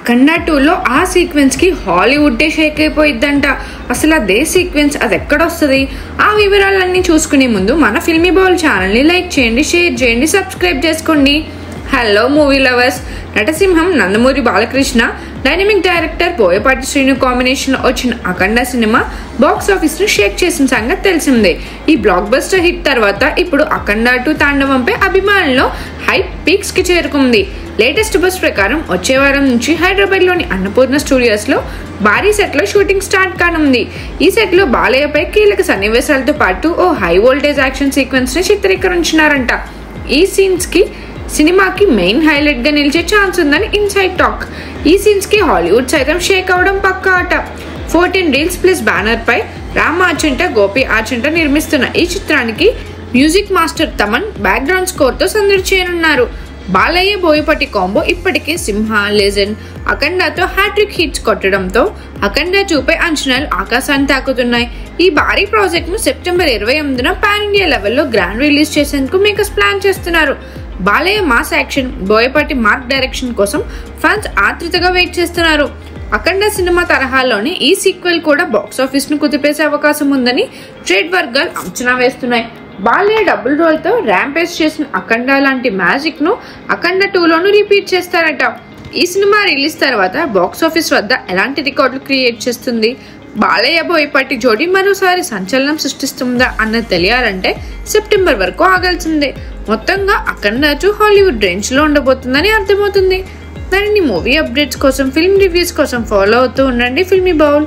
అఖండ 2లో ఆ సీక్వెన్స్ కి హాలీవుడ్ షేక్ అయిపోయిద్దంట. అసలు అదే సీక్వెన్స్ అది ఎక్కడొస్తుంది? ఆ వివరాలన్నీ చూసుకునే ముందు మన ఫిల్మీ బౌల్ ఛానల్ని లైక్ చేయండి, షేర్ చేయండి, సబ్స్క్రైబ్ చేసుకోండి. Hello movie lovers. నటసింహం నందమూరి బాలకృష్ణ, డైనమిక్ డైరెక్టర్ బోయపాటి శ్రీను కాంబినేషన్లో వచ్చిన అఖండ సినిమా బాక్స్ ఆఫీస్ను షేక్ చేసిన సంగతి తెలిసిందే. ఈ బ్లాక్ బస్టర్ హిట్ తర్వాత ఇప్పుడు అఖండ 2 తాండవంపై అభిమానుల్లో హైప్ పీక్స్ కి చేరుకుంది. లేటెస్ట్ బస్ ప్రకారం వచ్చే వారం నుంచి హైదరాబాద్లోని అన్నపూర్ణ స్టూడియోస్లో భారీ సెట్లో షూటింగ్ స్టార్ట్ కానుంది. ఈ సెట్లో బాలయ్యపై కీలక సన్నివేశాలతో పాటు ఓ హై వోల్టేజ్ యాక్షన్ సీక్వెన్స్ని చిత్రీకరించినారంట. ఈ సీన్స్ కి సినిమాకి మెయిన్ హైలైట్ గా నిలిచే ఛాన్స్ ఉందని ఇన్సైడ్ టాక్. ఈ సీన్స్ కి హాలీవుడ్ సైతం షేక్ అవడం పక్కా ఆట. 14 రీల్స్ ప్లస్ బ్యానర్ పై రామ్ ఆచంట, గోపి ఆచంట నిర్మిస్తున్న ఈ చిత్రానికి music master Thaman background score తో సందడి చేయనున్నారు. బాలయ్య బోయపాటి కాంబో ఇప్పటికే సింహ, లెజెండ్, అఖండతో హ్యాట్రిక్ హిట్స్ కొట్టడంతో అఖండ 2పై అంచనాలు ఆకాశాన్ని తాకుతున్నాయి. ఈ భారీ ప్రాజెక్ట్ ను సెప్టెంబర్ 28న పాన్ ఇండియా లెవెల్లో గ్రాండ్ రిలీజ్ చేసేందుకు మేకర్స్ ప్లాన్ చేస్తున్నారు. Balayya mass action, Boyapati mark direction కోసం ఫ్యాన్స్ ఆతృతగా వెయిట్ చేస్తున్నారు. అఖండ సినిమా తరహాలోనే ఈ సీక్వెల్ కూడా బాక్స్ ఆఫీస్ ను కుదిపేసే అవకాశం ఉందని ట్రేడ్ వర్గాలు అంచనా వేస్తున్నాయి. బాలయ్య డబుల్ రోల్ తో ర్యాంపేజ్ చేసిన అఖండ లాంటి మ్యాజిక్ ను అఖండ 2లోనూ రిపీట్ చేస్తారట. ఈ సినిమా రిలీజ్ తర్వాత బాక్స్ ఆఫీస్ వద్ద ఎలాంటి రికార్డులు క్రియేట్ చేస్తుంది, బాలయ్య బోయపాటి జోడీ మరోసారి సంచలనం సృష్టిస్తుందా అన్నది తెలియాలంటే సెప్టెంబర్ వరకు ఆగాల్సిందే. మొత్తంగా అఖండ 2 హాలీవుడ్ రేంజ్ లో ఉండబోతుందని అర్థమవుతుంది. మరిన్ని మూవీ అప్డేట్స్ కోసం, ఫిల్మ్ రివ్యూస్ కోసం ఫాలో అవుతూ ఉండండి ఫిల్మీ బౌల్.